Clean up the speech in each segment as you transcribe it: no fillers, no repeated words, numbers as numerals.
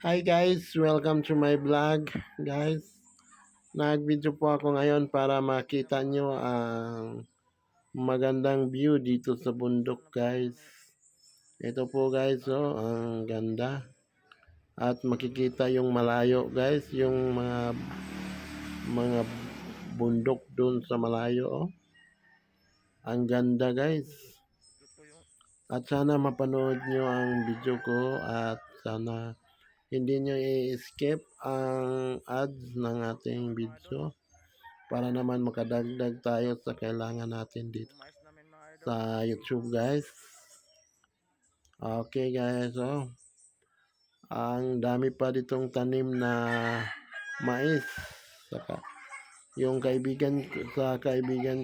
Hi guys, welcome to my vlog guys. Nag-video po ako ngayon para makita nyo ang magandang view dito sa bundok guys. Ito po guys, oh, ang ganda. At makikita yung malayo guys, yung mga bundok doon sa malayo, oh. Ang ganda guys. At sana mapanood nyo ang video ko at sana hindi nyo i-skip ang ads ng ating video para naman makadagdag tayo sa kailangan natin dito sa YouTube guys. Okay guys, oh. Ang dami pa ditong tanim na mais. Saka yung kaibigan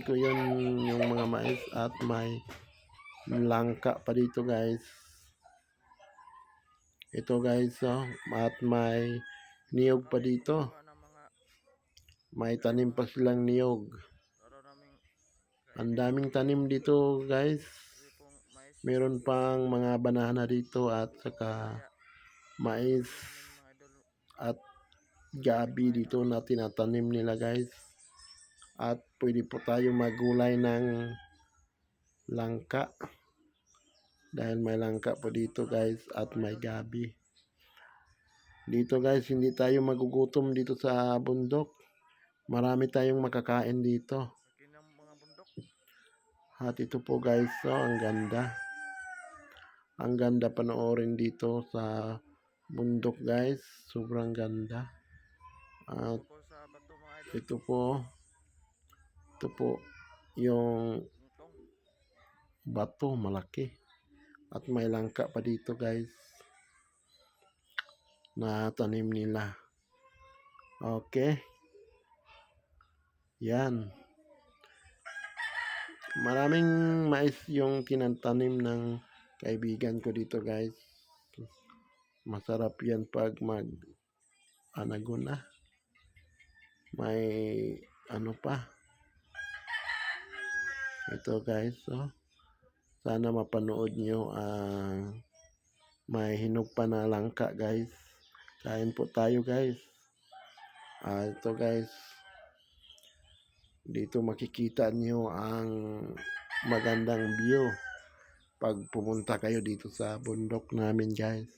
ko yun yung mga mais at may langka pa dito guys. Ito guys, oh, at may niyog pa dito. May tanim pa silang niyog. Ang daming tanim dito guys. Meron pang mga banana dito at saka mais at gabi dito na tinatanim nila guys. At pwede po tayo magulay ng langka. Dahil may langka po dito guys at may gabi. Dito guys, hindi tayo magugutom dito sa bundok. Marami tayong makakain dito. At ito po guys, so ang ganda. Ang ganda panoorin dito sa bundok guys. Sobrang ganda. At ito po yung bato malaki. At may langka pa dito guys na tanim nila. Okay. Yan. Maraming mais yung tinatanim ng kaibigan ko dito guys. Masarap yan pag anago na. May ano pa. Ito guys, oh. Sana mapanood nyo ang may hinog pa na langka guys. Kain po tayo guys. Ito guys. Dito makikita nyo ang magandang view pag pumunta kayo dito sa bundok namin guys.